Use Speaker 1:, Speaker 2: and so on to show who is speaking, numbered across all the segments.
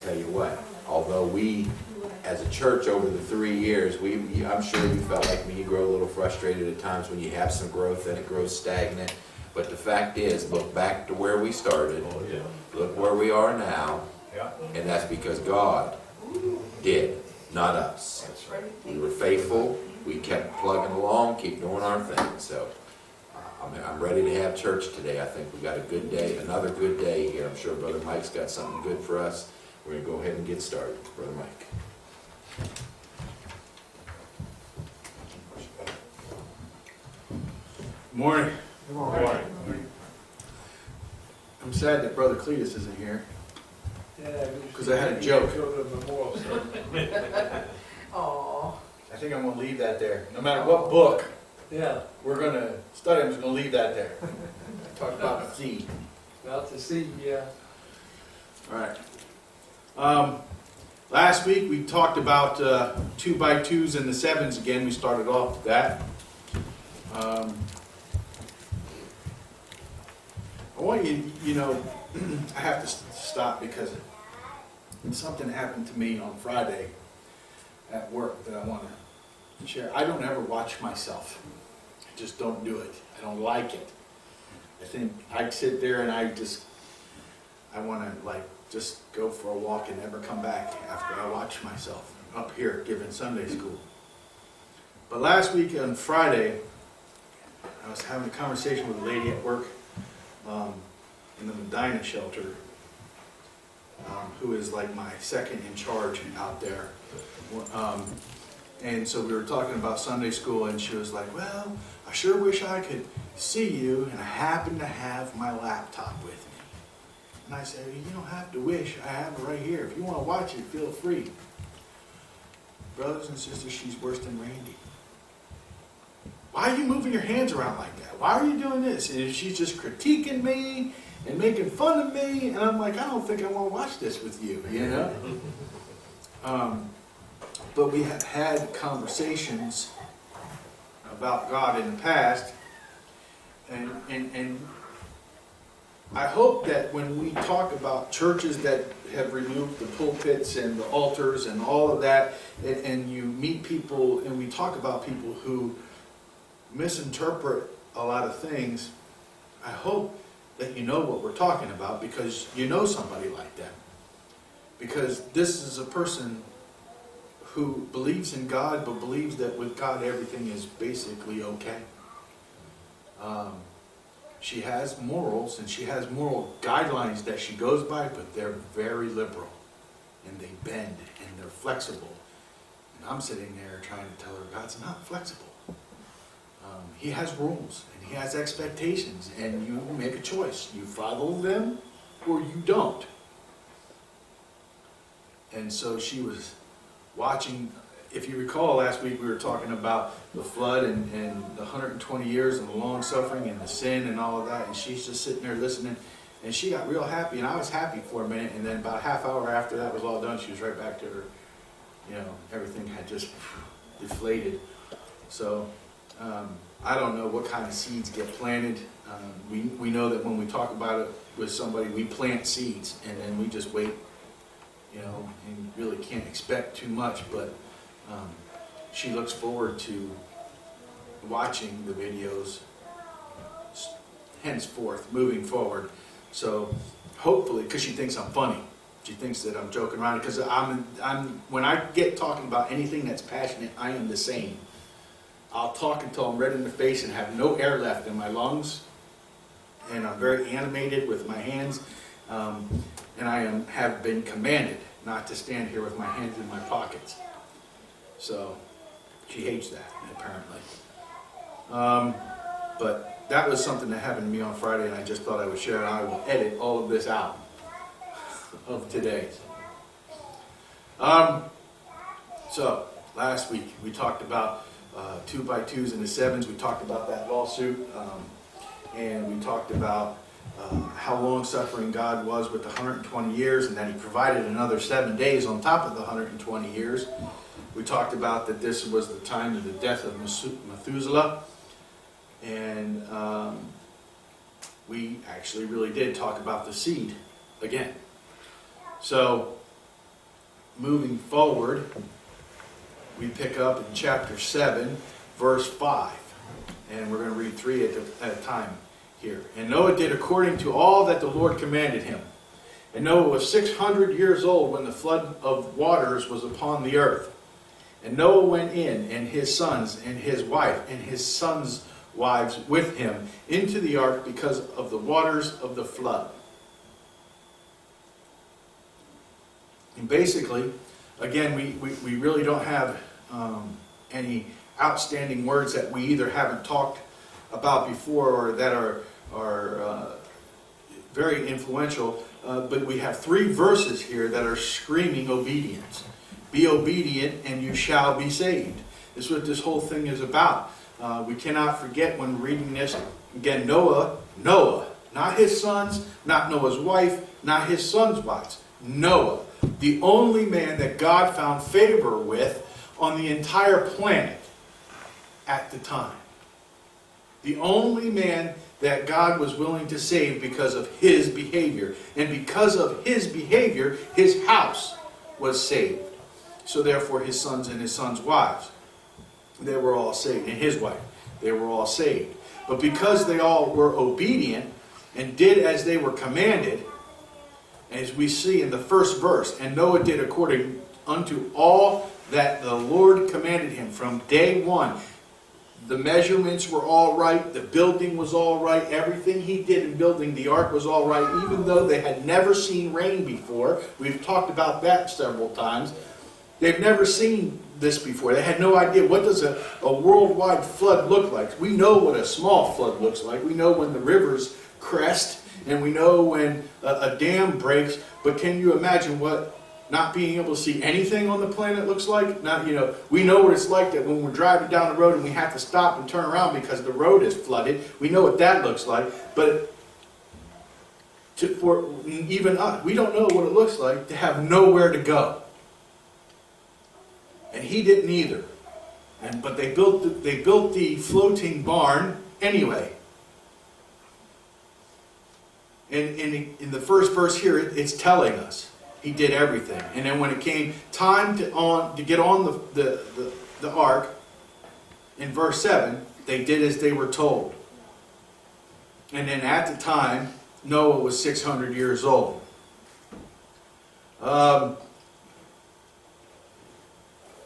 Speaker 1: Tell you what, although we, as a church over the 3 years, I'm sure you felt like me, you grow a little frustrated at times when you have some growth and it grows stagnant. But the fact is, look back to where we started, look where we are now, and that's because God did, not us.
Speaker 2: That's right.
Speaker 1: We were faithful, we kept plugging along, keep doing our thing. So I'm ready to have church today. I think we got a good day, another good day here. I'm sure Brother Mike's got something good for us. We're going to go ahead and get started. Brother Mike.
Speaker 3: Morning.
Speaker 2: Good morning.
Speaker 3: I'm sad that Brother Cletus isn't here.
Speaker 2: Yeah,
Speaker 3: 'Cause I had a joke.
Speaker 2: Go to the memorial service.
Speaker 4: Aw.
Speaker 3: I think I'm going to leave that there. No matter what book
Speaker 2: Yeah,
Speaker 3: we're going to study, I'm just going to leave that there. Talk about the seed.
Speaker 2: about to see, yeah.
Speaker 3: All right. Last week we talked about 2x2s and the 7s again. We started off with that. I want you know, I have to stop because something happened to me on Friday at work that I want to share. I don't ever watch myself. I just don't do it. I don't like it. I think I sit there and I want to just go for a walk and never come back after I watch myself up here giving Sunday school. But last week on Friday, I was having a conversation with a lady at work in the Medina shelter, who is like my second in charge out there. And so we were talking about Sunday school, and she was like, well, I sure wish I could see you, and I happen to have my laptop with me. And I said, you don't have to wish, I have it right here. If you want to watch it, feel free. Brothers and sisters, she's worse than Randy. Why are you moving your hands around like that? Why are you doing this? And she's just critiquing me and making fun of me. And I'm like, I don't think I want to watch this with you, you know? But we have had conversations about God in the past. And I hope that when we talk about churches that have removed the pulpits and the altars and all of that, and you meet people and we talk about people who misinterpret a lot of things, I hope that you know what we're talking about because you know somebody like that. Because this is a person who believes in God, but believes that with God everything is basically okay. She has morals and she has moral guidelines that she goes by, but they're very liberal and they bend and they're flexible. And I'm sitting there trying to tell her God's not flexible. He has rules and he has expectations, and you make a choice. You follow them or you don't. And so she was watching. If you recall, last week we were talking about the flood and the 120 years and the long suffering and the sin and all of that, and she's just sitting there listening, and she got real happy, and I was happy for a minute, and then about a half hour after that was all done, she was right back to her, everything had just deflated. So I don't know what kind of seeds get planted. We know that when we talk about it with somebody, we plant seeds, and then we just wait, and really can't expect too much, but she looks forward to watching the videos henceforth, moving forward. So hopefully, because she thinks I'm funny, she thinks that I'm joking around. Because when I get talking about anything that's passionate, I am the same. I'll talk until I'm red in the face and have no air left in my lungs, and I'm very animated with my hands, and I have been commanded not to stand here with my hands in my pockets. So she hates that, apparently. But that was something that happened to me on Friday, and I just thought I would share, and I will edit all of this out of today. So last week we talked about 2x2s and the 7s. We talked about that lawsuit, and we talked about how long-suffering God was with the 120 years, and that He provided another 7 days on top of the 120 years. We talked about that this was the time of the death of Methuselah, and we actually really did talk about the seed again. So moving forward, we pick up in chapter 7, verse 5. And we're going to read 3 at a time here. And Noah did according to all that the Lord commanded him. And Noah was 600 years old when the flood of waters was upon the earth. And Noah went in, and his sons, and his wife, and his sons' wives with him, into the ark because of the waters of the flood. And basically, again, we really don't have any outstanding words that we either haven't talked about before or that are very influential. But we have 3 verses here that are screaming obedience. Be obedient and you shall be saved. This is what this whole thing is about. We cannot forget when reading this. Again, Noah, not his sons, not Noah's wife, not his sons' wives. Noah, the only man that God found favor with on the entire planet at the time. The only man that God was willing to save because of his behavior. And because of his behavior, his house was saved. So therefore his sons and his sons' wives, they were all saved. And his wife, they were all saved. But because they all were obedient and did as they were commanded, as we see in the first verse, and Noah did according unto all that the Lord commanded him from day one. The measurements were all right. The building was all right. Everything he did in building the ark was all right, even though they had never seen rain before. We've talked about that several times. They've never seen this before. They had no idea, what does a worldwide flood look like? We know what a small flood looks like. We know when the rivers crest, and we know when a dam breaks. But can you imagine what not being able to see anything on the planet looks like? We know what it's like that when we're driving down the road and we have to stop and turn around because the road is flooded. We know what that looks like. But for even us, we don't know what it looks like to have nowhere to go. And he didn't either. But they built the floating barn anyway. And in the first verse here, it's telling us he did everything. And then when it came time to get on the ark, in verse 7, they did as they were told. And then at the time, Noah was 600 years old.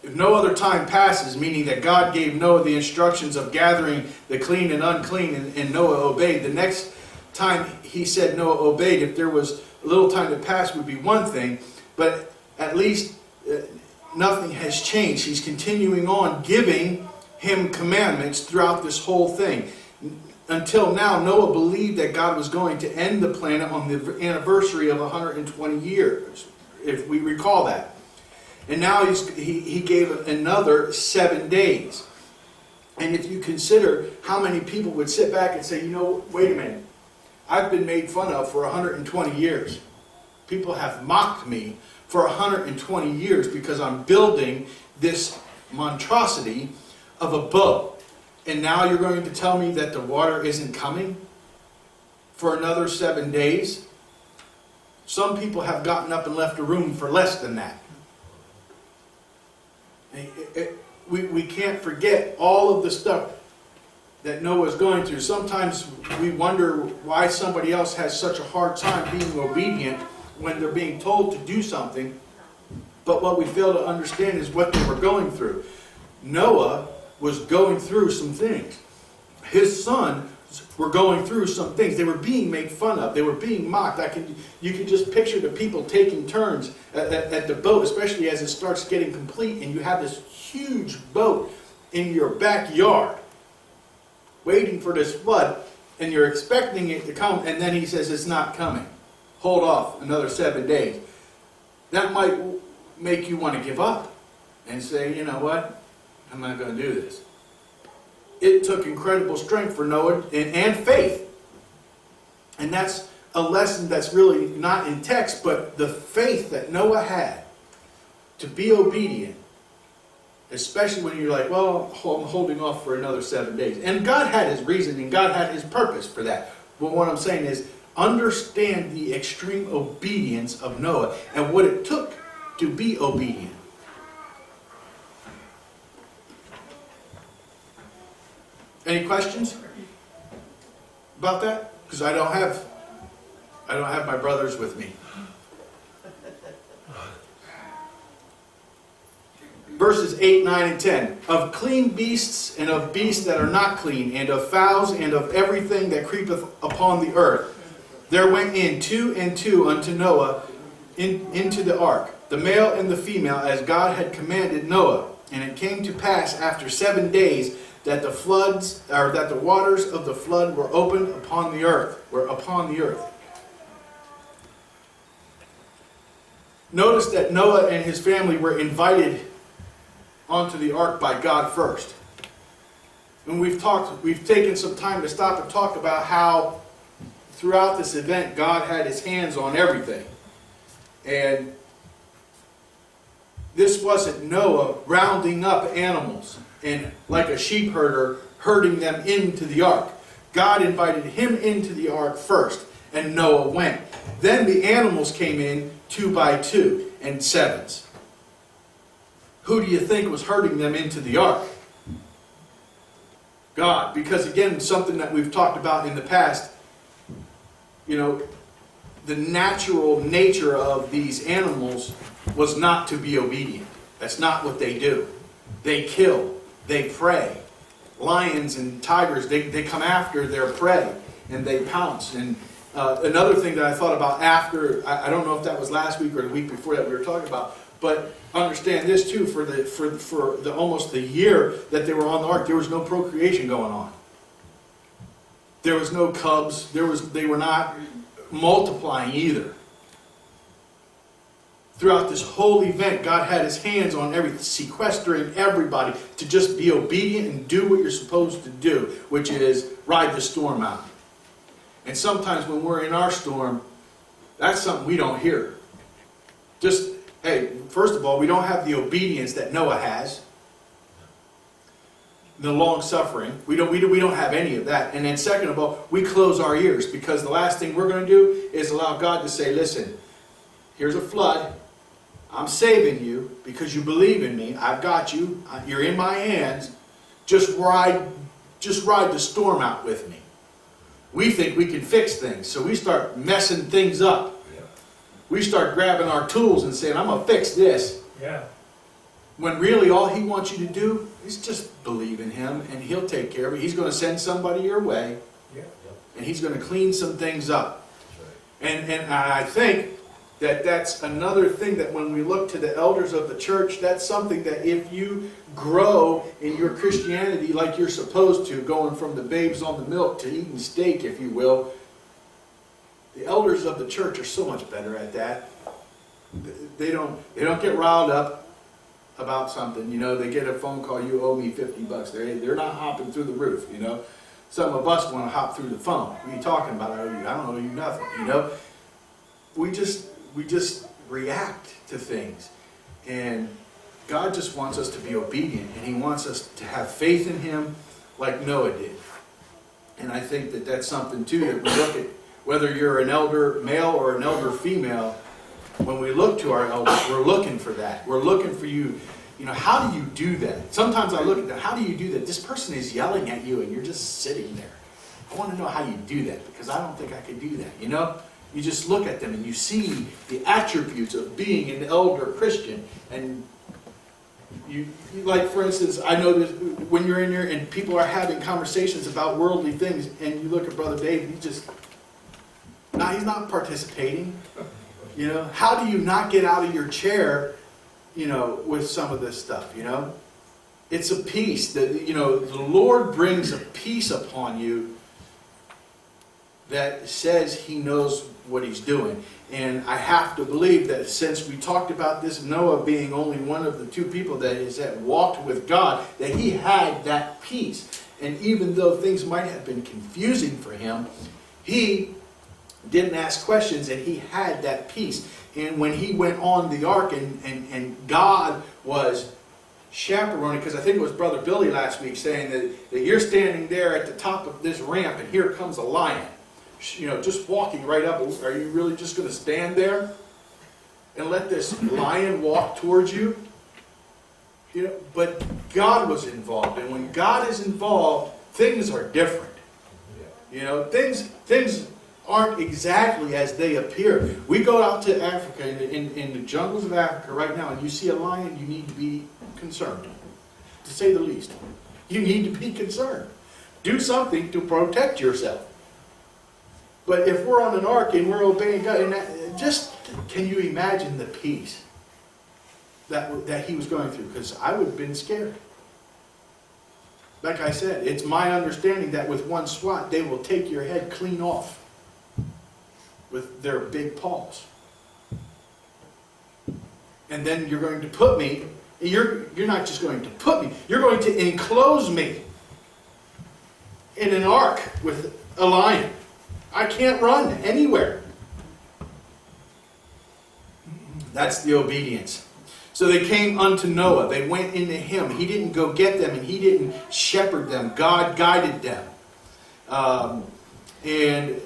Speaker 3: If no other time passes, meaning that God gave Noah the instructions of gathering the clean and unclean, and Noah obeyed, the next time he said Noah obeyed, if there was a little time to pass, would be one thing, but at least nothing has changed. He's continuing on giving him commandments throughout this whole thing. Until now, Noah believed that God was going to end the planet on the anniversary of 120 years, if we recall that. And now he gave another 7 days. And if you consider how many people would sit back and say, wait a minute, I've been made fun of for 120 years. People have mocked me for 120 years because I'm building this monstrosity of a boat. And now you're going to tell me that the water isn't coming for another 7 days? Some people have gotten up and left the room for less than that. We can't forget all of the stuff that Noah's going through. Sometimes we wonder why somebody else has such a hard time being obedient when they're being told to do something. But what we fail to understand is what they were going through. Noah was going through some things. His sons were going through some things. They were being made fun of. They were being mocked. You can just picture the people taking turns at the boat, especially as it starts getting complete and you have this huge boat in your backyard waiting for this flood, and you're expecting it to come, and then he says it's not coming. Hold off another 7 days. That might make you want to give up and say, you know what, I'm not going to do this. It took incredible strength for Noah and faith. And that's a lesson that's really not in text, but the faith that Noah had to be obedient, especially when you're like, well, I'm holding off for another 7 days. And God had his reason and God had his purpose for that. But what I'm saying is, understand the extreme obedience of Noah and what it took to be obedient. Any questions about that? Because I don't have my brothers with me. Verses 8, 9, and 10. Of clean beasts and of beasts that are not clean, and of fowls and of everything that creepeth upon the earth, there went in 2 and 2 unto Noah into the ark, the male and the female, as God had commanded Noah. And it came to pass after 7 days that the waters of the flood were opened upon the earth. Notice that Noah and his family were invited onto the ark by God first. And we've taken some time to stop and talk about how throughout this event God had his hands on everything. And this wasn't Noah rounding up animals and like a sheep herder herding them into the ark. God invited him into the ark first, and Noah went. Then the animals came in 2 by 2 and 7s. Who do you think was herding them into the ark? God. Because again, something that we've talked about in the past, the natural nature of these animals was not to be obedient. That's not what they do. They kill. They prey. Lions and tigers, they come after their prey and they pounce. And another thing that I thought about after, I don't know if that was last week or the week before that we were talking about, but understand this too, for the almost the year that they were on the ark, there was no procreation going on. There was no cubs. They were not multiplying either. Throughout this whole event, God had his hands on everything, sequestering everybody to just be obedient and do what you're supposed to do, which is ride the storm out. And sometimes when we're in our storm, that's something we don't hear. Hey, first of all, we don't have the obedience that Noah has. The long suffering. We don't have any of that. And then second of all, we close our ears, because the last thing we're going to do is allow God to say, listen, here's a flood. I'm saving you because you believe in me. I've got you. You're in my hands. Just ride the storm out with me. We think we can fix things, so we start messing things up. We start grabbing our tools and saying, I'm going to fix this.
Speaker 2: Yeah.
Speaker 3: When really all he wants you to do is just believe in him, and he'll take care of it. He's going to send somebody your way, and he's going to clean some things up. And I think that that's another thing, that when we look to the elders of the church, that's something that if you grow in your Christianity like you're supposed to, going from the babes on the milk to eating steak, if you will, the elders of the church are so much better at that. They don't get riled up about something. They get a phone call, you owe me $50. They're not hopping through the roof. Some of us want to hop through the phone. What are you talking about? I don't owe you nothing. We just react to things. And God just wants us to be obedient, and he wants us to have faith in him like Noah did. And I think that that's something too that we look at. Whether you're an elder male or an elder female, when we look to our elders, we're looking for that. We're looking for you. How do you do that? Sometimes I look at that. How do you do that? This person is yelling at you and you're just sitting there. I want to know how you do that, because I don't think I could do that. You just look at them and you see the attributes of being an elder Christian. And you like, for instance, I know that when you're in here and people are having conversations about worldly things, and you look at Brother Dave, he's not participating. How do you not get out of your chair, with some of this stuff, It's a peace that, the Lord brings a peace upon you that says he knows what he's doing. And I have to believe that since we talked about this, Noah being only one of the 2 people that walked with God, that he had that peace. And even though things might have been confusing for him, he didn't ask questions, and he had that peace. And when he went on the ark and God was chaperoning, because I think it was Brother Billy last week saying that you're standing there at the top of this ramp and here comes a lion, just walking right up. Are you really just going to stand there? and let this lion walk towards you. You know, but God was involved, and when God is involved, things are different. You know, things aren't exactly as they appear. We go out to Africa, in the jungles of Africa right now, and you see a lion, you need to be concerned, to say the least. You need to be concerned. Do something to protect yourself. But if we're on an ark and we're obeying God, and just can you imagine the peace that he was going through? Because I would have been scared. Like I said, it's my understanding that with one swat, they will take your head clean off with their big paws. And then you're going to put me, you're not just going to put me, you're going to enclose me in an ark with a lion. I can't run anywhere. That's the obedience. So they came unto Noah. They went into him. He didn't go get them, and he didn't shepherd them. God guided them. And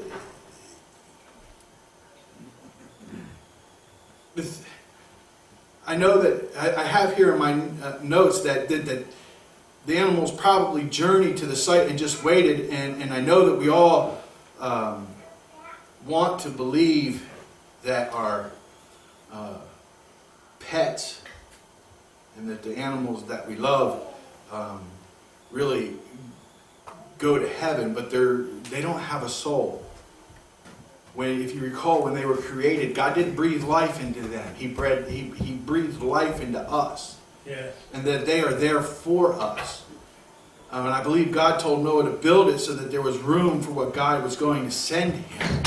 Speaker 3: I know that I have here in my notes that the animals probably journeyed to the site and just waited. And I know that we all want to believe that our pets and that the animals that we love really go to heaven, but they don't have a soul. If you recall, when they were created, God didn't breathe life into them. He breathed life into us.
Speaker 2: Yes.
Speaker 3: And that they are there for us. And I believe God told Noah to build it so that there was room for what God was going to send him.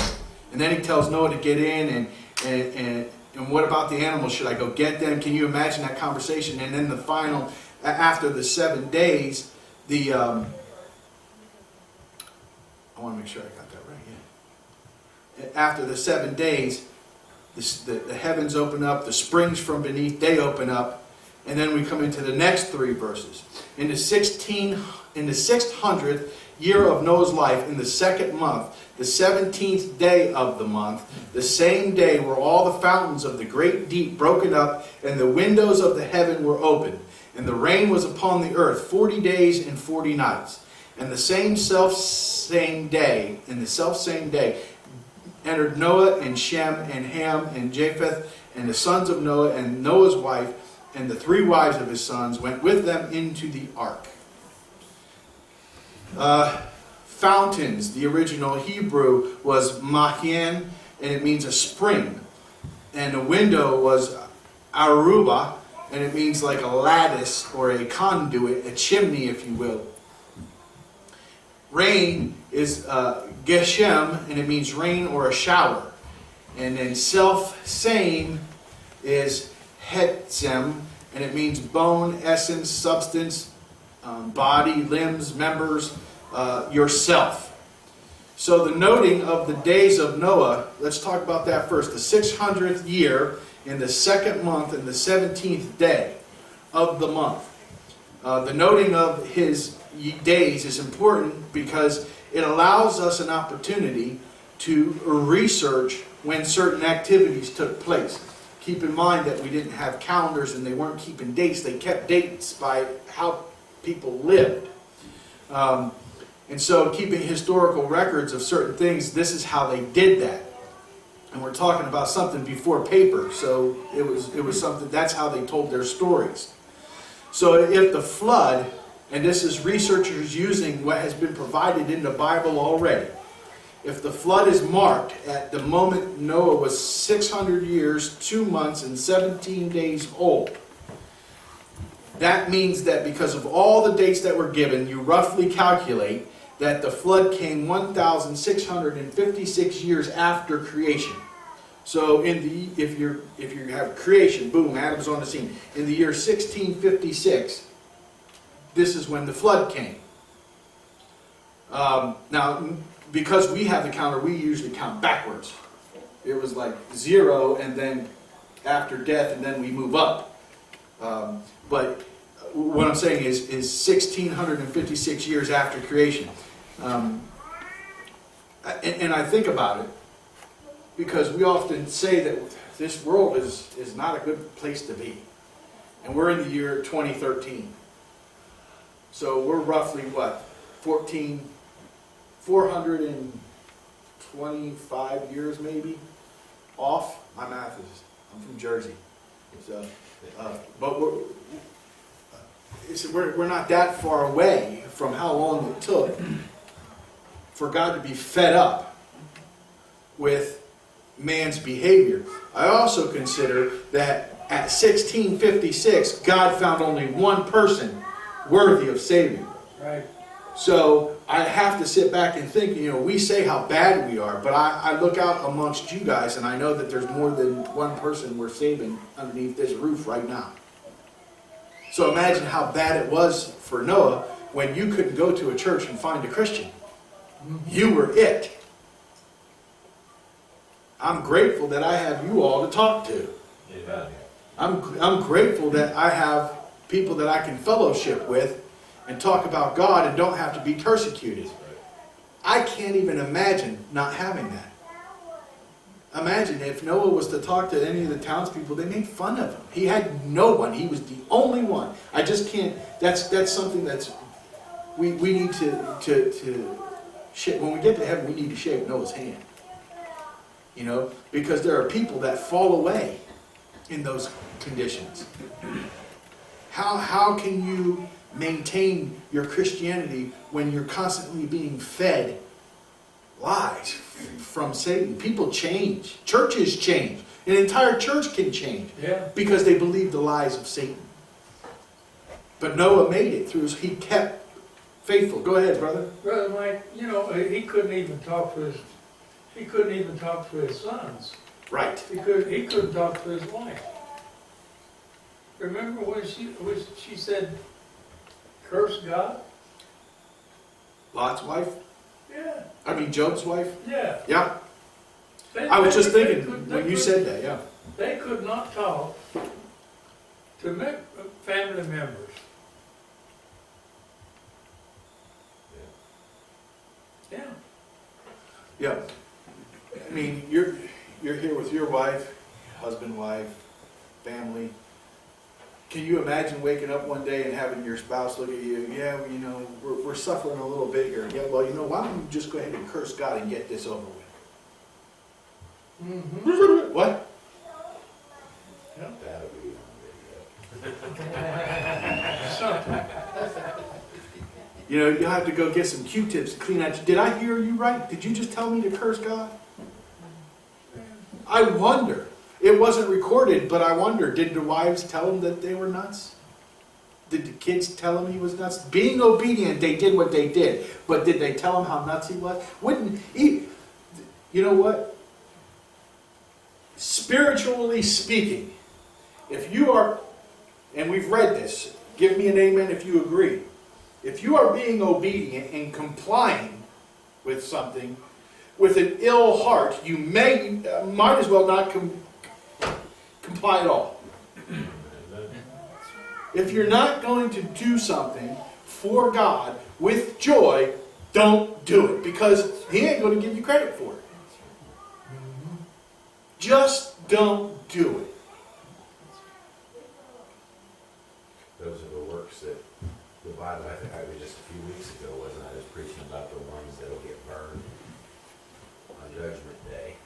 Speaker 3: And then he tells Noah to get in and what about the animals? Should I go get them? Can you imagine that conversation? And then the final, after the 7 days, I want to make sure I got that right. Yeah. After the 7 days, the heavens open up, the springs from beneath, they open up, and then we come into the next 3 verses. In the 600th year of Noah's life, in the 2nd month, the 17th day of the month, the same day were all the fountains of the great deep broken up, and the windows of the heaven were opened, and the rain was upon the earth 40 days and 40 nights. And the self-same day, entered Noah and Shem and Ham and Japheth and the sons of Noah and Noah's wife and the 3 wives of his sons went with them into the ark. Fountains, the original Hebrew was mahian, and it means a spring. And the window was aruba, and it means like a lattice or a conduit, a chimney, if you will. Rain is geshem, and it means rain or a shower. And then self-same is hetzem, and it means bone, essence, substance, body, limbs, members, yourself. So the noting of the days of Noah, let's talk about that first. The 600th year in the 2nd month and the 17th day of the month. The noting of his days is important because it allows us an opportunity to research when certain activities took place. Keep in mind that we didn't have calendars and they weren't keeping dates. They kept dates by how people lived. And so keeping historical records of certain things, this is how they did that. And we're talking about something before paper, so it was something, that's how they told their stories. So if the flood, and this is researchers using what has been provided in the Bible already, if the flood is marked at the moment Noah was 600 years, 2 months, and 17 days old, that means that because of all the dates that were given, you roughly calculate that the flood came 1,656 years after creation. So if you have creation, boom, Adam's on the scene. In the year 1656, this is when the flood came. Now, because we have the counter, we usually count backwards. It was like 0 and then after death, and then we move up. But what I'm saying is 1,656 years after creation. And I think about it because we often say that this world is not a good place to be. And we're in the year 2013. So we're roughly, what, 425 years maybe off. My math is, I'm from Jersey. So, but we're not that far away from how long it took for God to be fed up with man's behavior. I also consider that at 1656, God found only one person worthy of saving.
Speaker 2: Right.
Speaker 3: So I have to sit back and think, we say how bad we are, but I look out amongst you guys and I know that there's more than one person we're saving underneath this roof right now. So imagine how bad it was for Noah when you couldn't go to a church and find a Christian. You were it. I'm grateful that I have you all to talk to. I'm grateful that I have people that I can fellowship with and talk about God and don't have to be persecuted. I can't even imagine not having that. Imagine if Noah was to talk to any of the townspeople, they made fun of him. He had no one. He was the only one. I just can't, that's something that's, we need to shape. When we get to heaven, we need to shake Noah's hand. Because there are people that fall away in those conditions. How can you maintain your Christianity when you're constantly being fed lies from Satan? People change. Churches change. An entire church can change because they believe the lies of Satan. But Noah made it through. He kept faithful. Go ahead, brother.
Speaker 2: Brother Mike, he couldn't even talk to his sons.
Speaker 3: Right.
Speaker 2: He couldn't talk to his wife. Remember when she said, "Curse God"?
Speaker 3: Lot's wife?
Speaker 2: Yeah.
Speaker 3: I mean, Job's wife?
Speaker 2: Yeah.
Speaker 3: Yeah. I was just thinking when you said that, yeah.
Speaker 2: They could not talk to family members. Yeah.
Speaker 3: Yeah. I mean, you're here with your wife, husband, wife, family. Can you imagine waking up one day and having your spouse look at you? Yeah, well, we're suffering a little bit here. Yeah, well, why don't you just go ahead and curse God and get this over with?
Speaker 2: Mm-hmm.
Speaker 3: What?
Speaker 2: Yeah.
Speaker 1: That'll be
Speaker 2: Something.
Speaker 3: You have to go get some Q-tips to clean out. Did I hear you right? Did you just tell me to curse God? I wonder. It wasn't recorded, but I wonder, did the wives tell him that they were nuts? Did the kids tell him he was nuts? Being obedient, they did what they did. But did they tell him how nuts he was? Wouldn't he? You know what? Spiritually speaking, if you are, and we've read this, give me an amen if you agree. If you are being obedient and complying with something with an ill heart, you might as well not comply at all. If you're not going to do something for God with joy, don't do it, because He ain't going to give you credit for it. Just don't do it.
Speaker 1: Those are the works that the Bible, I think I was just a few weeks ago, wasn't I? I was preaching about the ones that will get burned on Judgment Day.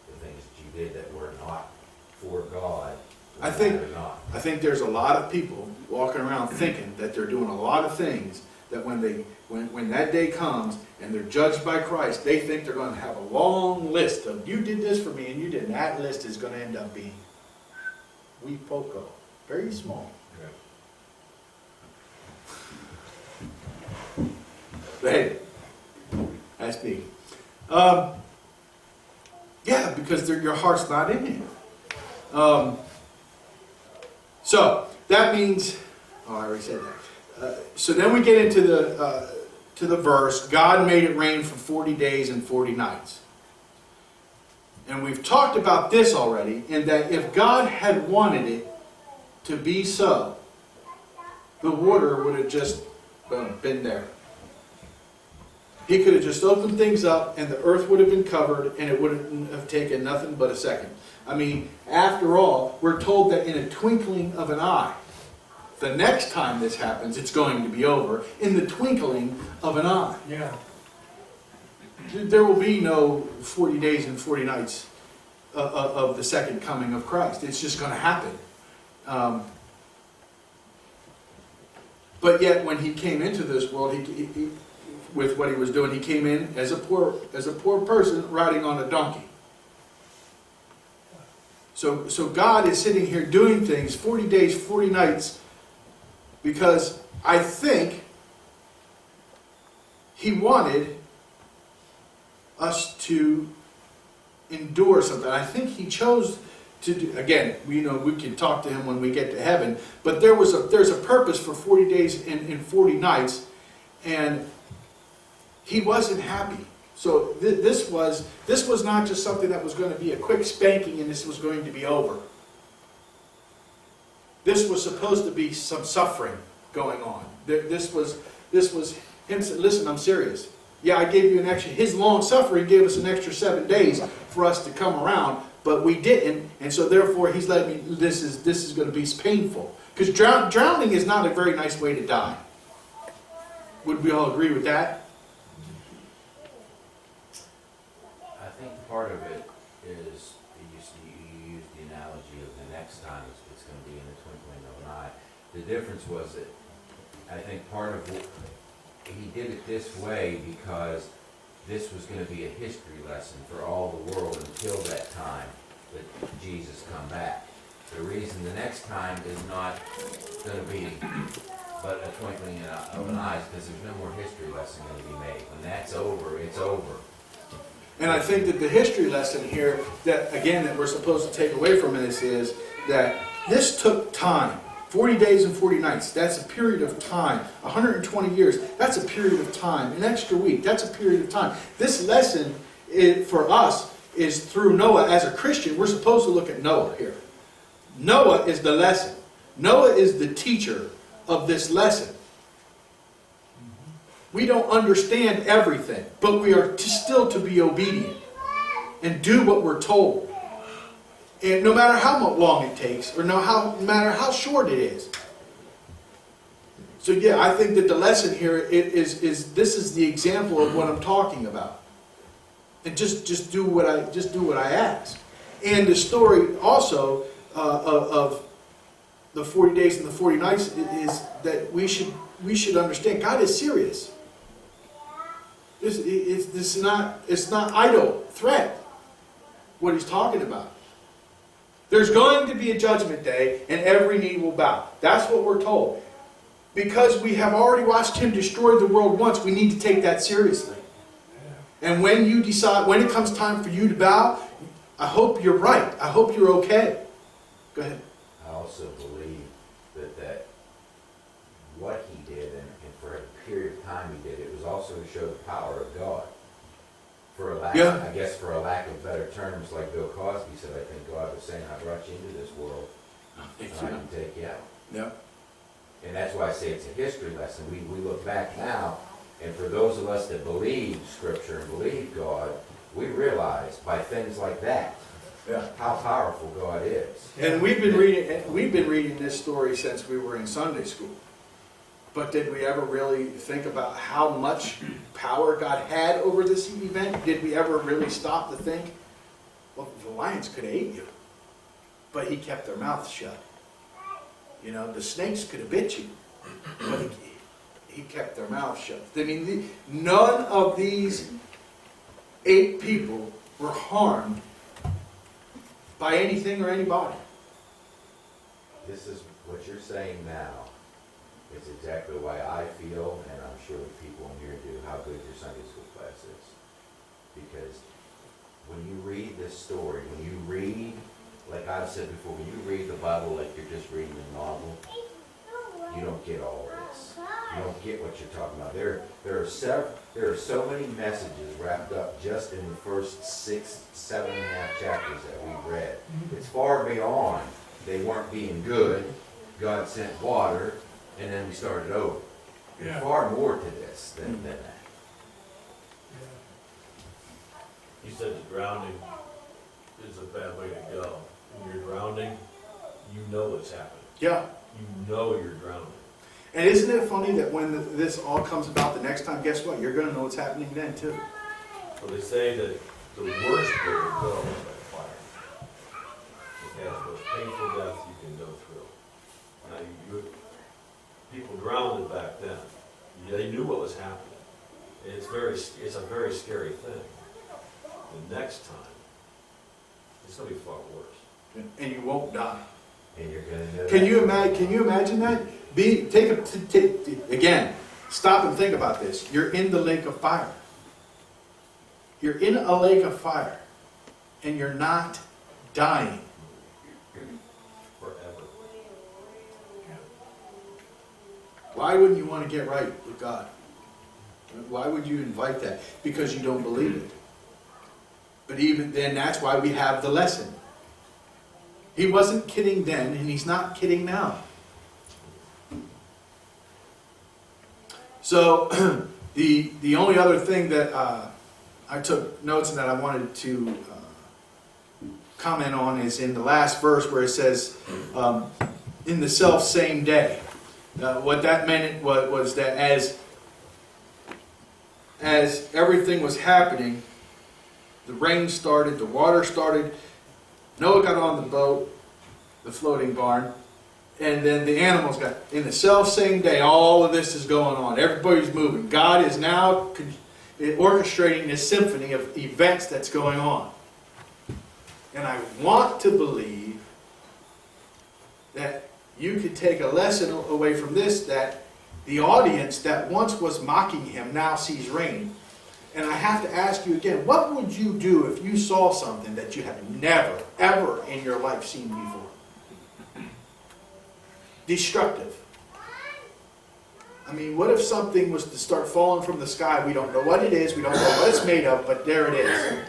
Speaker 1: The things that you did that were not for God.
Speaker 3: I think there's a lot of people walking around thinking that they're doing a lot of things that when that day comes and they're judged by Christ, they think they're going to have a long list of, you did this for me and you did, and that list is going to end up being wee poco, very small. Hey, that's me. Yeah, because your heart's not in it. So that means, I already said that. So then we get into the verse. God made it rain for 40 days and 40 nights. And we've talked about this already, in that if God had wanted it to be so, the water would have just been there. He could have just opened things up and the earth would have been covered and it wouldn't have taken nothing but a second. I mean, after all, we're told that in a twinkling of an eye, the next time this happens, it's going to be over. In the twinkling of an eye.
Speaker 2: Yeah.
Speaker 3: There will be no 40 days and 40 nights of the second coming of Christ. It's just going to happen. But yet, when he came into this world, he, with what he was doing, he came in as a poor person riding on a donkey. So God is sitting here doing things 40 days, 40 nights, because I think he wanted us to endure something. I think he chose to do, again, we can talk to him when we get to heaven, but there's a purpose for 40 days and 40 nights, and he wasn't happy. So this was not just something that was going to be a quick spanking and this was going to be over. This was supposed to be some suffering going on. This was him saying, listen, I'm serious. Yeah, I gave you an extra, his long suffering gave us an extra 7 days for us to come around, but we didn't, and so therefore he's letting me, this is going to be painful. Because drowning is not a very nice way to die. Would we all agree with that?
Speaker 1: I think part of it is, you use the analogy of the next time it's going to be in the twinkling of an eye. The difference was that I think part of what he did it this way because this was going to be a history lesson for all the world until that time that Jesus come back. The reason the next time is not going to be but a twinkling of an eye is because there's no more history lesson going to be made. When that's over, it's over.
Speaker 3: And I think that the history lesson here, that again, that we're supposed to take away from this is that this took time. 40 days and 40 nights, that's a period of time. 120 years, that's a period of time. An extra week, that's a period of time. This lesson for us is through Noah. As a Christian, we're supposed to look at Noah here. Noah is the lesson. Noah is the teacher of this lesson. We don't understand everything, but we are still to be obedient and do what we're told. And no matter how long it takes, or no matter how short it is. So yeah, I think that the lesson here is this is the example of what I'm talking about. And just do what I ask. And the story also of the 40 days and the 40 nights is that we should understand God is serious. It's not idle threat what he's talking about. There's going to be a judgment day and every knee will bow. That's what we're told. Because we have already watched him destroy the world once, we need to take that seriously. And when you decide, when it comes time for you to bow, I hope you're right. I hope you're okay. Go ahead.
Speaker 1: I also believe that what he did, and for a period of time he did, it was also to show the power of God. For a lack,
Speaker 3: Yeah.
Speaker 1: I guess for a lack of better terms, like Bill Cosby said, I think God was saying, I brought you into this world, and I can take you out.
Speaker 3: Yeah.
Speaker 1: And that's why I say it's a history lesson. We look back now, and for those of us that believe Scripture and believe God, we realize by things like that,
Speaker 3: Yeah.
Speaker 1: how powerful God is.
Speaker 3: And we've been reading this story since we were in Sunday school. But did we ever really think about how much power God had over this event? Did we ever really stop to think, well, the lions could have ate you, but he kept their mouths shut. You know, the snakes could have bit you, but he kept their mouths shut. I mean, none of these 8 people were harmed by anything or anybody.
Speaker 1: This is what you're saying now. It's exactly why I feel, and I'm sure the people in here do, how good your Sunday school class is. Because when you read this story, when you read, like I've said before, when you read the Bible like you're just reading a novel, you don't get all of this. You don't get what you're talking about. There are so many messages wrapped up just in the first 7.5 chapters that we've read. It's far beyond. They weren't being good. God sent water. And then we started over.
Speaker 2: Yeah.
Speaker 1: Far more to this than that.
Speaker 4: You said the drowning is a bad way to go. When you're drowning, you know what's happening.
Speaker 3: Yeah.
Speaker 4: You know you're drowning.
Speaker 3: And isn't it funny that when this all comes about the next time, guess what? You're going to know what's happening then too.
Speaker 4: So they say that the worst way to go is by fire. It has the most painful death you can go through. Now, people drowned back then. They knew what was happening. It's a very scary thing. The next time, it's going to be far worse.
Speaker 3: And you won't die.
Speaker 1: And you're gonna know.
Speaker 3: Can you imagine that? Again, stop and think about this. You're in the lake of fire. You're in a lake of fire. And you're not dying.
Speaker 4: Forever.
Speaker 3: Why wouldn't you want to get right with God? Why would you invite that? Because you don't believe it. But even then, that's why we have the lesson. He wasn't kidding then, and he's not kidding now. So, the only other thing that I took notes and that I wanted to comment on is in the last verse where it says, in the self-same day. What that meant was that as everything was happening, the rain started, the water started, Noah got on the boat, the floating barn, and then the animals got, in the self-same day, all of this is going on. Everybody's moving. God is now orchestrating this symphony of events that's going on. And I want to believe that you could take a lesson away from this, that the audience that once was mocking him now sees rain. And I have to ask you again, what would you do if you saw something that you have never, ever in your life seen before? Destructive. I mean, what if something was to start falling from the sky? We don't know what it is, we don't know what it's made of, but there it is.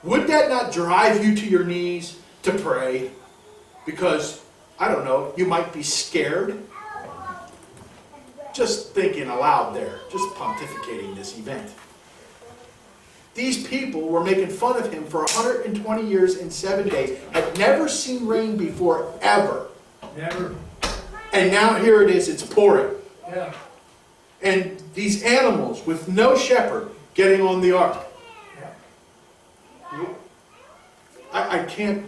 Speaker 3: Would that not drive you to your knees to pray? Because, I don't know, you might be scared. Just thinking aloud there, just pontificating this event. These people were making fun of him for 120 years and 7 days, had never seen rain before, ever.
Speaker 2: Never.
Speaker 3: And now here it is, it's pouring.
Speaker 2: Yeah.
Speaker 3: And these animals with no shepherd getting on the ark.
Speaker 2: Yeah.
Speaker 3: I can't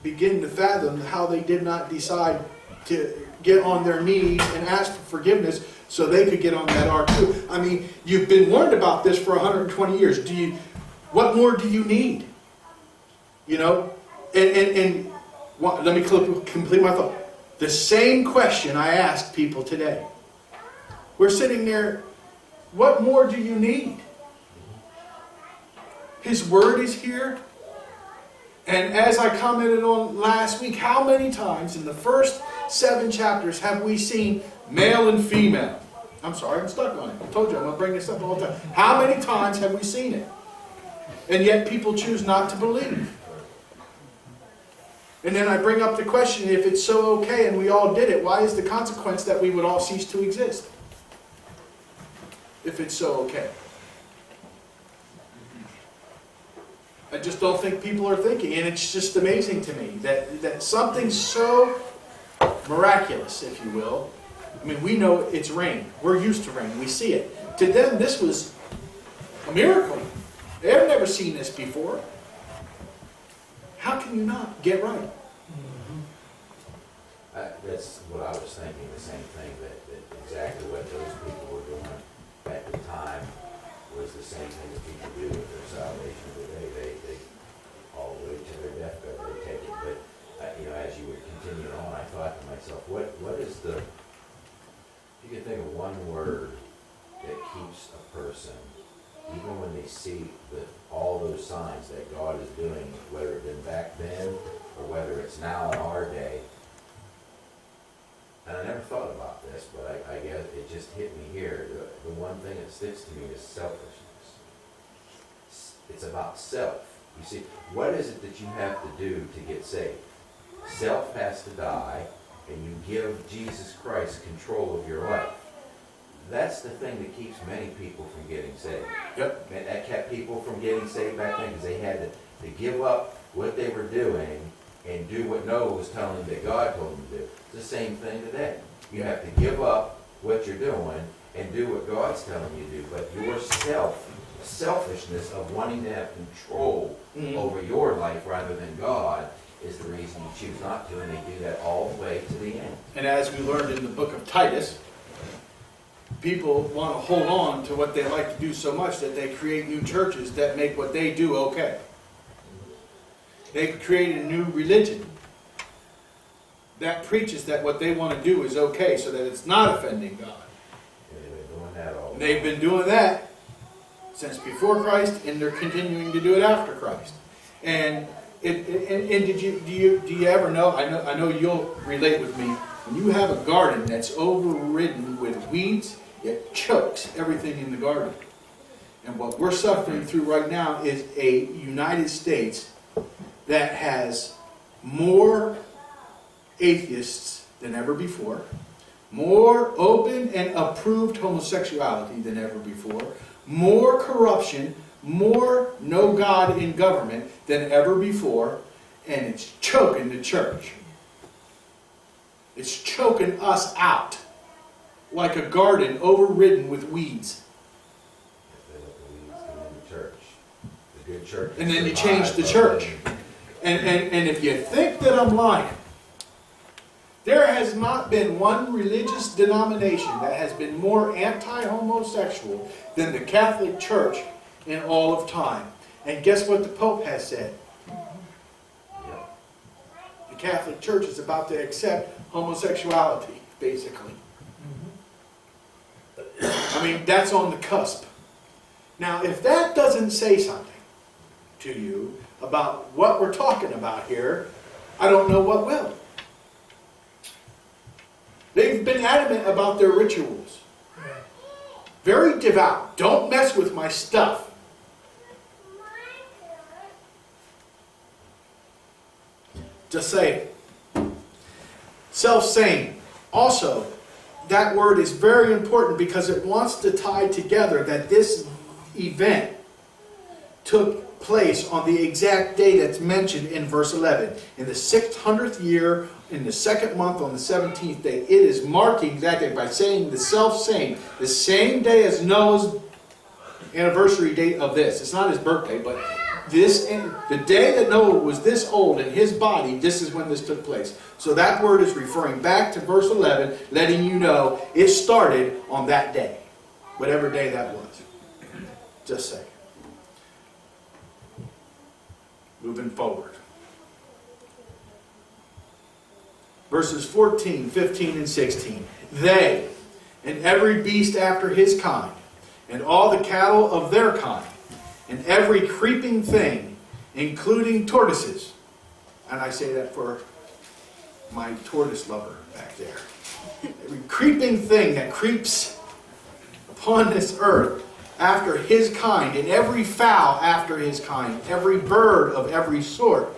Speaker 3: begin to fathom how they did not decide to get on their knees and ask for forgiveness so they could get on that ark too. I mean, you've been warned about this for 120 years. What more do you need? You know? And let me complete my thought. The same question I ask people today. We're sitting there, what more do you need? His word is here. And as I commented on last week, how many times in the first 7 chapters have we seen male and female? I'm sorry, I'm stuck on it. I told you I'm going to bring this up all the time. How many times have we seen it? And yet people choose not to believe. And then I bring up the question, if it's so okay and we all did it, why is the consequence that we would all cease to exist? If it's so okay. I just don't think people are thinking, and it's just amazing to me that something so miraculous, if you will. I mean, we know it's rain. We're used to rain. We see it. To them, this was a miracle. They have never seen this before. How can you not get right?
Speaker 1: That's what I was thinking, the same thing, that exactly what those people were doing at the time was the same thing that people do with their salvation today. They all the way to their deathbed, they take it. But, as you were continuing on, I thought to myself, what is the, if you could think of one word that keeps a person, even when they see all those signs that God is doing, whether it's been back then or whether it's now in our day. And I never thought about this, but I guess it just hit me here. The one thing that sticks to me is selfishness. It's about self. You see, what is it that you have to do to get saved? Self has to die, and you give Jesus Christ control of your life. that's the thing that keeps many people from getting saved.
Speaker 3: Yep.
Speaker 1: And that kept people from getting saved back then, because they had to give up what they were doing and do what Noah was telling them that God told them to do. It's the same thing today. You have to give up what you're doing and do what God's telling you to do. But your selfishness of wanting to have control over your life rather than God is the reason you choose not to, and they do that all the way to the end.
Speaker 3: And as we learned in the book of Titus, people want to hold on to what they like to do so much that they create new churches that make what they do okay. They create a new religion that preaches that what they want to do is okay, so that it's not offending God.
Speaker 1: And they've been doing that all.
Speaker 3: They've been doing that since before Christ, and they're continuing to do it after Christ. And do you ever know? I know you'll relate with me. When you have a garden that's overridden with weeds, it chokes everything in the garden. And what we're suffering through right now is a United States that has more atheists than ever before, more open and approved homosexuality than ever before, more corruption, more no God in government than ever before, and it's choking the church. It's choking us out like a garden overridden with weeds.
Speaker 1: They let the weeds get in the church. The good church.
Speaker 3: And then you change the church. And if you think that I'm lying, there has not been one religious denomination that has been more anti-homosexual than the Catholic Church in all of time. And guess what the Pope has said? The Catholic Church is about to accept homosexuality, basically. I mean, that's on the cusp. Now, if that doesn't say something to you about what we're talking about here, I don't know what will. They've been adamant about their rituals. Very devout. Don't mess with my stuff. Just say it. Self-same. Also, that word is very important because it wants to tie together that this event took place on the exact day that's mentioned in verse 11. In the 600th year, in the second month, on the 17th day. It is marking that day by saying the self-same. The same day as Noah's anniversary date of this. It's not his birthday, but the day that Noah was this old in his body, this is when this took place. So that word is referring back to verse 11, letting you know it started on that day. Whatever day that was. Just say. Moving forward. Verses 14, 15, and 16. They, and every beast after his kind, and all the cattle of their kind, and every creeping thing, including tortoises. And I say that for my tortoise lover back there. Every creeping thing that creeps upon this earth after his kind, and every fowl after his kind, every bird of every sort.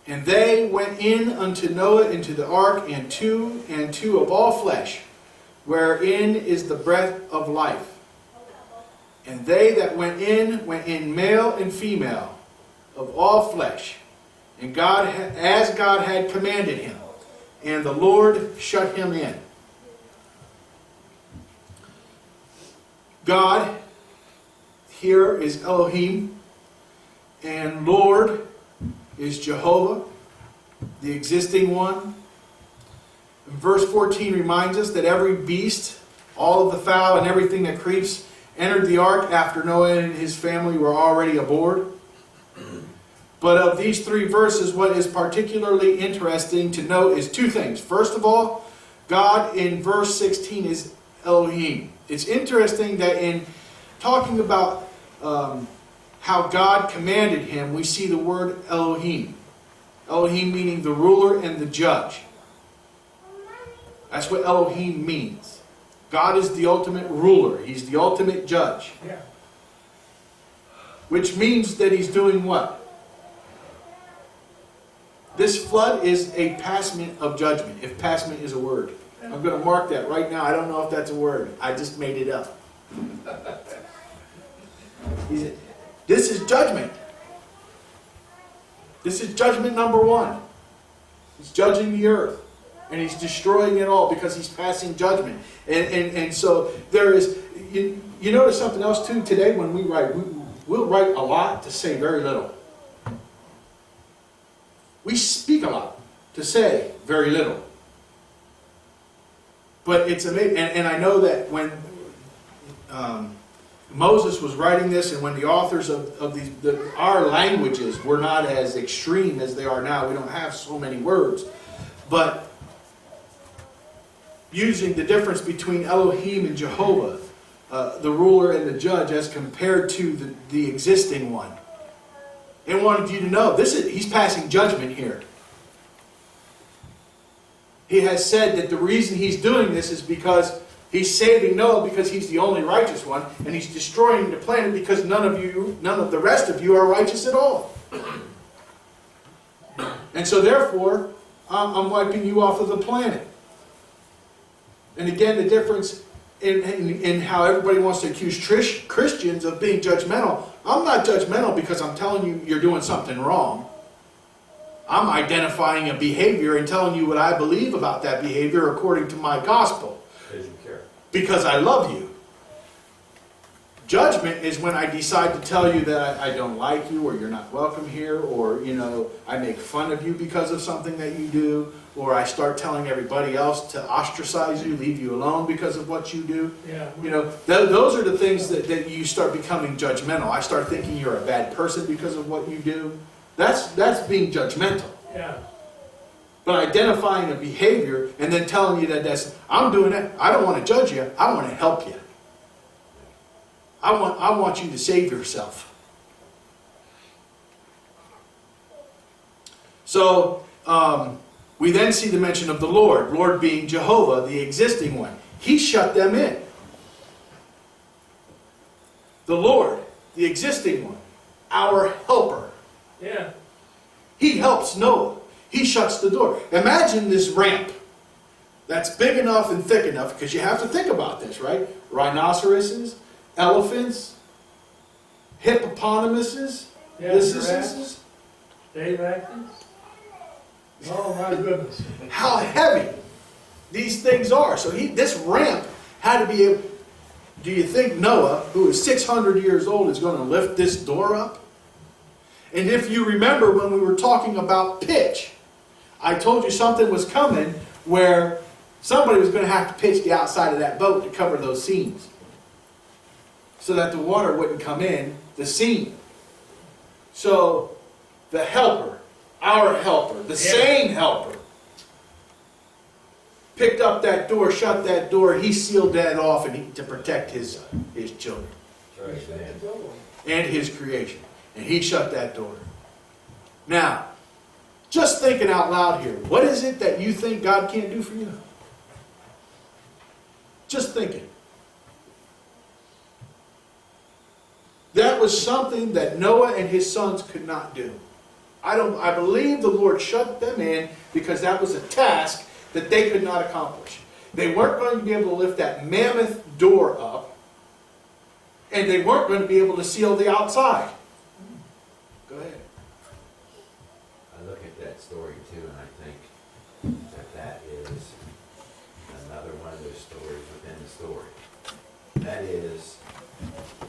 Speaker 3: And they went in unto Noah into the ark, and two of all flesh, wherein is the breath of life. And they that went in male and female, of all flesh, and God, as God had commanded him, and the Lord shut him in. God, here is Elohim, and Lord is Jehovah, the existing one. And verse 14 reminds us that every beast, all of the fowl and everything that creeps, entered the ark after Noah and his family were already aboard. But of these three verses, what is particularly interesting to note is two things. First of all, God in verse 16 is Elohim. It's interesting that in talking about how God commanded him, we see the word Elohim. Elohim meaning the ruler and the judge. That's what Elohim means. God is the ultimate ruler. He's the ultimate judge.
Speaker 2: Yeah.
Speaker 3: Which means that he's doing what? This flood is a passment of judgment, if passment is a word. I'm going to mark that right now. I don't know if that's a word. I just made it up. This is judgment. This is judgment number one. He's judging the earth. And he's destroying it all because he's passing judgment. And so there is, you notice something else too today when we write. We'll write a lot to say very little. We speak a lot to say very little. But it's amazing. And I know that when Moses was writing this, and when the authors of these, our languages were not as extreme as they are now. We don't have so many words. But using the difference between Elohim and Jehovah, the ruler and the judge, as compared to the existing one. And wanted you to know, he's passing judgment here. He has said that the reason he's doing this is because he's saving Noah because he's the only righteous one, and he's destroying the planet because none of the rest of you are righteous at all. And so therefore, I'm wiping you off of the planet. And again, the difference in how everybody wants to accuse Christians of being judgmental. I'm not judgmental because I'm telling you you're doing something wrong. I'm identifying a behavior and telling you what I believe about that behavior according to my gospel.
Speaker 4: Because you care.
Speaker 3: Because I love you. Judgment is when I decide to tell you that I don't like you, or you're not welcome here, or, I make fun of you because of something that you do, or I start telling everybody else to ostracize you, leave you alone because of what you do.
Speaker 2: Yeah.
Speaker 3: Those are the things that you start becoming judgmental. I start thinking you're a bad person because of what you do. That's being judgmental.
Speaker 2: Yeah.
Speaker 3: But identifying a behavior and then telling you that I'm doing it, I don't want to judge you, I want to help you. I want you to save yourself. So, we then see the mention of the Lord. Lord being Jehovah, the existing one. He shut them in. The Lord, the existing one. Our helper.
Speaker 2: Yeah.
Speaker 3: He helps Noah. He shuts the door. Imagine this ramp that's big enough and thick enough, because you have to think about this, right? Rhinoceroses, elephants, hippopotamuses,
Speaker 2: Yeah, giraffes. Dave Atkins. Oh my goodness.
Speaker 3: how heavy these things are. So this ramp had to be able. Do you think Noah, who is 600 years old, is going to lift this door up? And if you remember when we were talking about pitch, I told you something was coming where somebody was going to have to pitch the outside of that boat to cover those seams, so that the water wouldn't come in the seam. So the helper, our helper, the same helper, picked up that door, shut that door. He sealed that off to protect his children and his creation. And he shut that door. Now, just thinking out loud here, what is it that you think God can't do for you? Just thinking. That was something that Noah and his sons could not do. I believe the Lord shut them in because that was a task that they could not accomplish. They weren't going to be able to lift that mammoth door up, and they weren't going to be able to seal the outside. Go ahead.
Speaker 1: I look at that story too, and I think that is another one of those stories within the story. That is,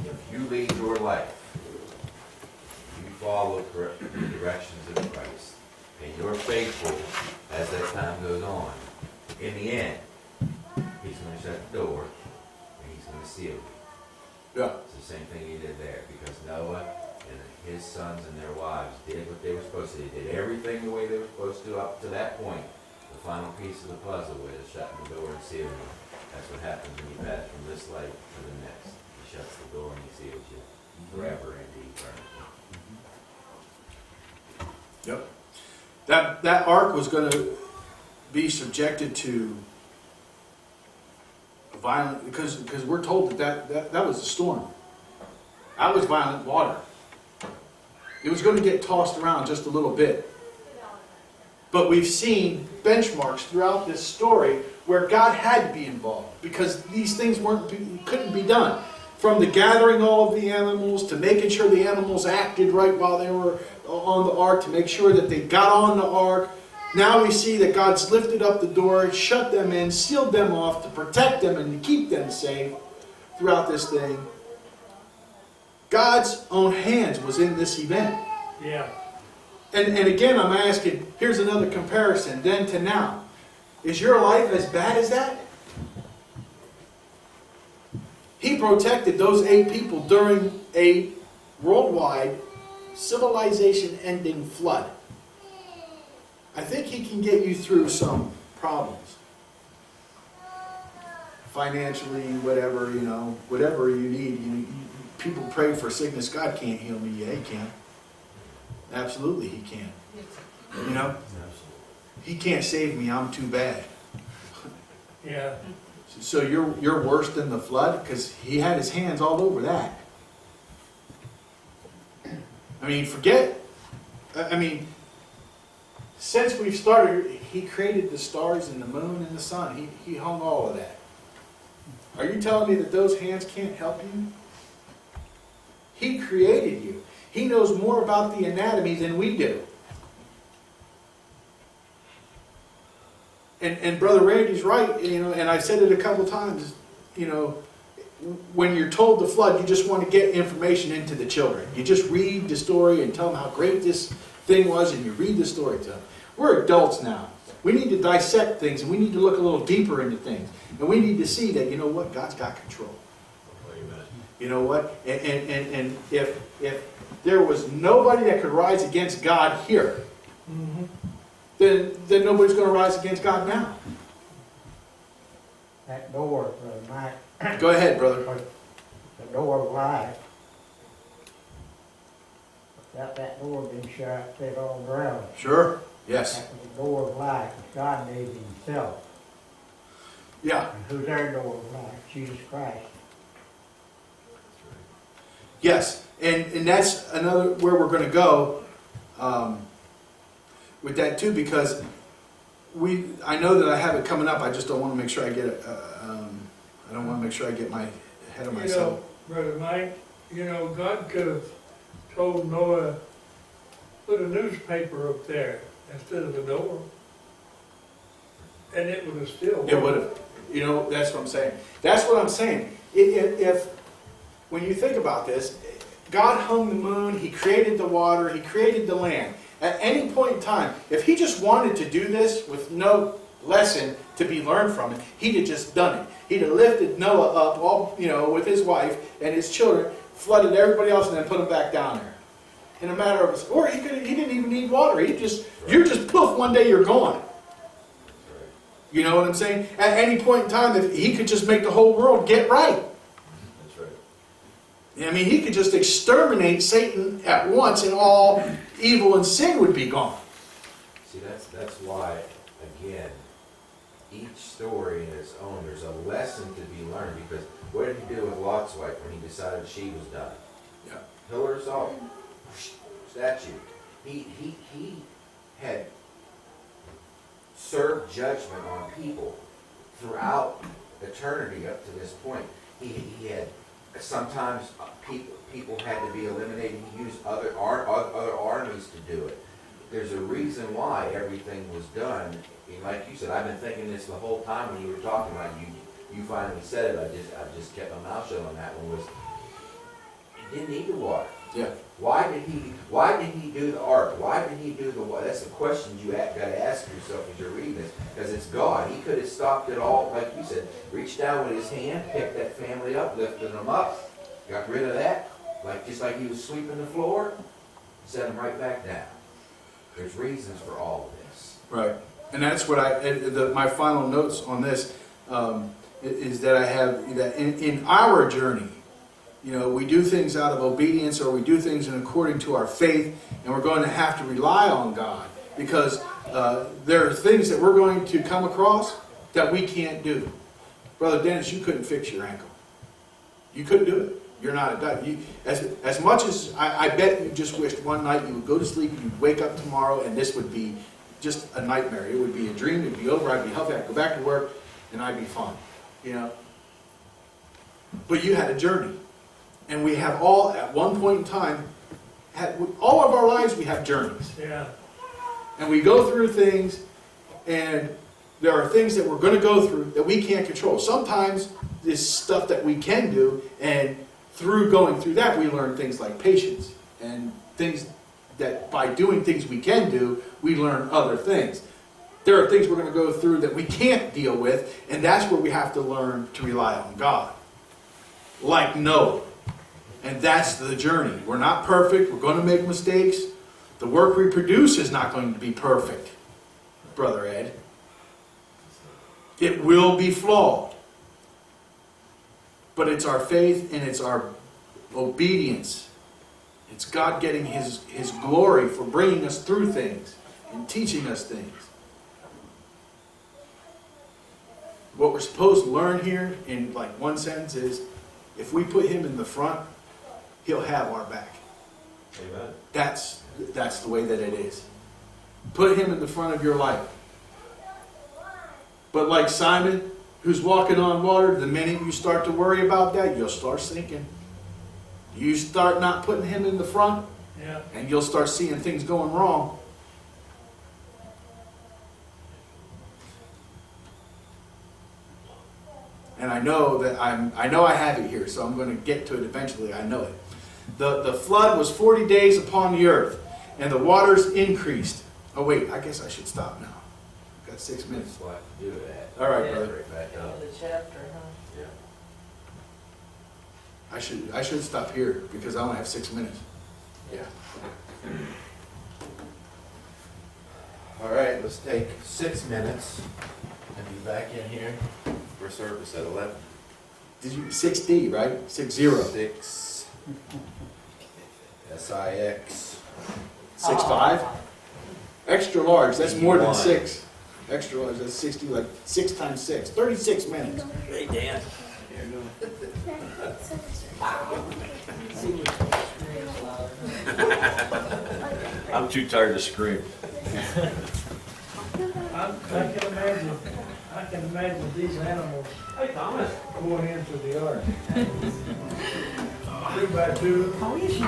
Speaker 1: if you lead your life, you follow the directions of Christ, and you're faithful as that time goes on, in the end, he's going to shut the door, and he's going to seal you.
Speaker 3: Yeah.
Speaker 1: It's the same thing he did there, because Noah and his sons and their wives did what they were supposed to do. They did everything the way they were supposed to up to that point. The final piece of the puzzle was shutting the door and sealing it. That's what happens when you pass from this life to the next. He shuts the door and he seals you forever and eternity.
Speaker 3: Yep. That ark was going to be subjected to violent, because we're told that was a storm. That was violent water. It was going to get tossed around just a little bit. But we've seen benchmarks throughout this story where God had to be involved because these things couldn't be done. From the gathering all of the animals to making sure the animals acted right while they were on the ark, to make sure that they got on the ark. Now we see that God's lifted up the door, shut them in, sealed them off to protect them and to keep them safe throughout this thing. God's own hands was in this event.
Speaker 2: Yeah.
Speaker 3: And again, I'm asking, here's another comparison, then to now. Is your life as bad as that? He protected those 8 people during a worldwide civilization-ending flood. I think he can get you through some problems. Financially, whatever, whatever you need. People pray for sickness. God can't heal me. Yeah, he can. Absolutely, he can. He can't save me. I'm too bad.
Speaker 2: Yeah.
Speaker 3: So you're worse than the flood because he had his hands all over that. Since we've started, he created the stars and the moon and the sun. He hung all of that. Are you telling me that those hands can't help you? He created you. He knows more about the anatomy than we do. And Brother Randy's right, and I said it a couple times, when you're told the flood, you just want to get information into the children. You just read the story and tell them how great this thing was, and you read the story to them. We're adults now. We need to dissect things, and we need to look a little deeper into things. And we need to see that, God's got control.
Speaker 4: Amen.
Speaker 3: You know what? And if there was nobody that could rise against God here,
Speaker 2: Mm-hmm.
Speaker 3: then nobody's going to rise against God now.
Speaker 5: That door, Brother Mike,
Speaker 3: Go ahead, brother.
Speaker 5: the door of life. Without that door being shut, they'd all drown.
Speaker 3: Sure. Yes.
Speaker 5: That was the door of life that God gave himself.
Speaker 3: Yeah.
Speaker 5: And who's our door of life? Jesus Christ.
Speaker 3: Yes. And that's another where we're going to go with that too, because I know that I have it coming up. I just don't want to make sure I get it. I don't want to make sure I get my head of myself.
Speaker 2: Brother Mike, God could have told Noah, put a newspaper up there instead of the door. And it would have still worked.
Speaker 3: It would have. That's what I'm saying. That's what I'm saying. If when you think about this, God hung the moon, he created the water, he created the land. At any point in time, if he just wanted to do this with no lesson to be learned from it, he'd have just done it. He'd have lifted Noah up, all with his wife and his children, flooded everybody else, and then put them back down there. In a matter of or he didn't even need water. You're just poof, one day you're gone. You know what I'm saying? At any point in time, if he could just make the whole world get right.
Speaker 4: That's right.
Speaker 3: I mean, he could just exterminate Satan at once and all evil and sin would be gone.
Speaker 1: See, that's why, again, each story in its own, there's a lesson to be learned, because what did he do with Lot's wife when he decided she was done?
Speaker 3: Yeah.
Speaker 1: Pillar of salt, statue. He had served judgment on people throughout eternity up to this point. He had sometimes people had to be eliminated. He used other armies to do it. There's a reason why everything was done. And like you said, I've been thinking this the whole time when you were talking about it. You finally said it. I just kept my mouth shut on that one. Was he didn't need the water.
Speaker 3: Yeah.
Speaker 1: Why did he do the ark? Why did he do the water? That's the question you got to ask yourself as you're reading this, because it's God. He could have stopped it all, like you said, reached down with his hand, picked that family up, lifted them up, got rid of that, just like he was sweeping the floor, set them right back down. There's reasons for all of this.
Speaker 3: Right. And that's what my final notes on this is that I have that in our journey, we do things out of obedience, or we do things in according to our faith, and we're going to have to rely on God, because there are things that we're going to come across that we can't do. Brother Dennis, you couldn't fix your ankle. You couldn't do it. You're not a doctor. As much as I bet you just wished one night you would go to sleep and you'd wake up tomorrow and this would be just a nightmare. It would be a dream, it'd be over, I'd be healthy, I'd go back to work, and I'd be fine, you know. But you had a journey. And we have all, at one point in time, all of our lives we have journeys.
Speaker 2: Yeah.
Speaker 3: And we go through things, and there are things that we're going to go through that we can't control. Sometimes there's stuff that we can do, and through going through that, we learn things like patience. And things that by doing things we can do, we learn other things. There are things we're going to go through that we can't deal with, and that's where we have to learn to rely on God. Like Noah. And that's the journey. We're not perfect. We're going to make mistakes. The work we produce is not going to be perfect, Brother Ed. It will be flawed. But it's our faith and it's our obedience. It's God getting His glory for bringing us through things and teaching us things. What we're supposed to learn here, in like one sentence, is if we put Him in the front, He'll have our back.
Speaker 4: Amen.
Speaker 3: That's the way that it is. Put Him in the front of your life. But like Simon, who's walking on water, the minute you start to worry about that, you'll start sinking. You start not putting Him in the front,
Speaker 2: Yeah.
Speaker 3: and you'll start seeing things going wrong. And I know that I have it here, so I'm going to get to it eventually. I know it. The flood was 40 days upon the earth, and the waters increased. Oh wait, I guess I should stop now. Got 6 minutes.
Speaker 1: That's what to do that.
Speaker 3: All right,
Speaker 1: Yeah,
Speaker 3: brother.
Speaker 1: right back up.
Speaker 6: The chapter, huh?
Speaker 1: Yeah.
Speaker 3: I should stop here because I only have 6 minutes.
Speaker 1: Yeah. All right, let's take 6 minutes and be back in here for service at 11.
Speaker 3: Did you 6D, right? 60.
Speaker 1: 6 SIX.
Speaker 3: 65? Extra large, that's more than
Speaker 1: 81.
Speaker 3: 6. Extra large, that's 60, like 6 times 6. 36 minutes.
Speaker 1: Hey, Dan.
Speaker 4: I'm too tired to scream.
Speaker 2: I can imagine these animals
Speaker 4: Hey, Thomas.
Speaker 2: going into the ark. 2 by 2,
Speaker 6: How is you?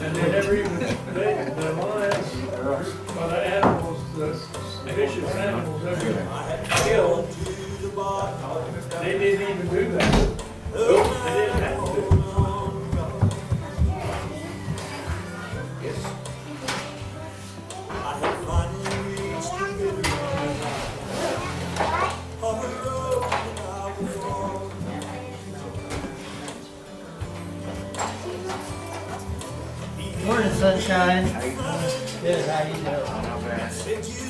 Speaker 2: and they never even, the lions, or the animals, the vicious animals that were killed, they didn't even do that. They didn't have to.
Speaker 1: Yes.
Speaker 6: Morning, sunshine. Good, how you doing?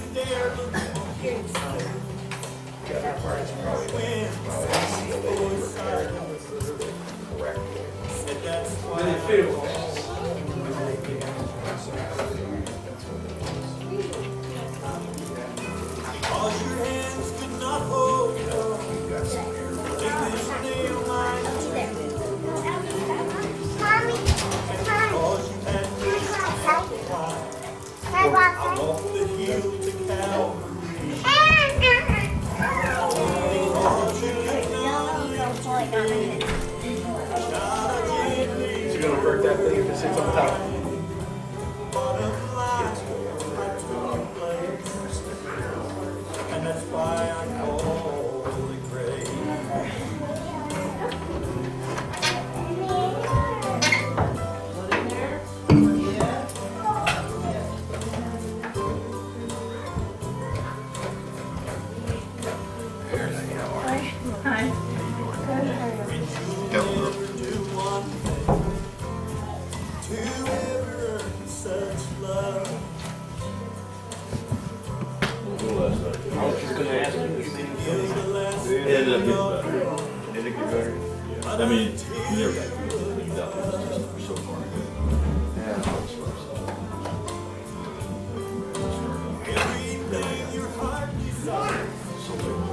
Speaker 2: They feel.
Speaker 3: Is it going to hurt that thing if it sits on top?
Speaker 4: It ended up getting better. Did it get better? Yeah. I mean, you never got cleaned up. It was just so far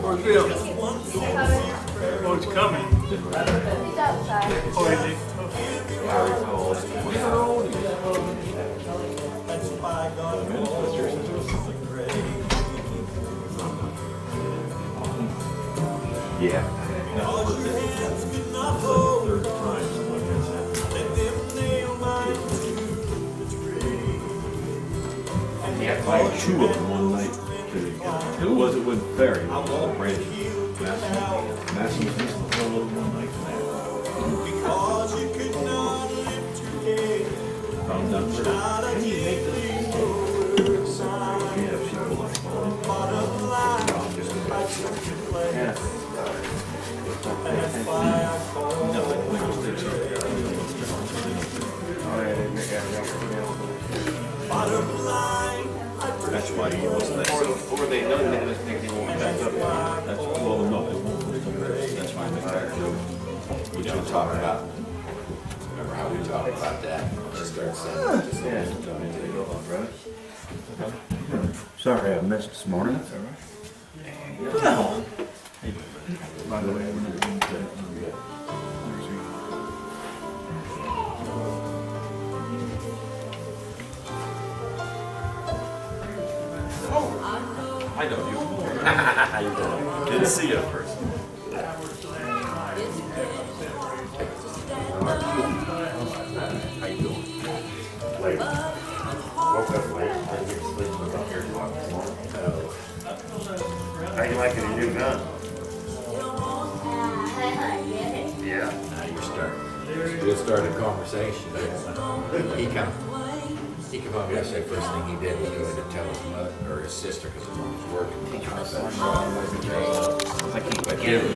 Speaker 2: Where's Bill? Oh, it's coming.
Speaker 7: He's outside.
Speaker 2: Oh, is he?
Speaker 4: good.
Speaker 8: Yeah.
Speaker 4: Third time, something like that's happened. I had two of them one night. It wasn't very, it was a branch. Massive, just the whole little one night. Found out where. How do you make this? Yeah, she pulled it. Yeah. No, it was that's why he wasn't there.
Speaker 8: Or they know that it's making more back up.
Speaker 4: That's, well, no, it won't. That's why I make that joke.
Speaker 1: We don't talk about, remember how we talked about that? Just start saying,
Speaker 8: Sorry I missed this morning.
Speaker 4: By the way, I know you. How you doing? Didn't see you at first.
Speaker 1: how you doing?
Speaker 8: Late. Woke up late. I didn't get to sleep until about 3 o'clock this morning. How you liking your new gun? Yeah.
Speaker 1: Now you're starting. We'll start a conversation. He come home yesterday, first thing he did was go in and tell his mother, or his sister, because his mom was working.
Speaker 8: I can't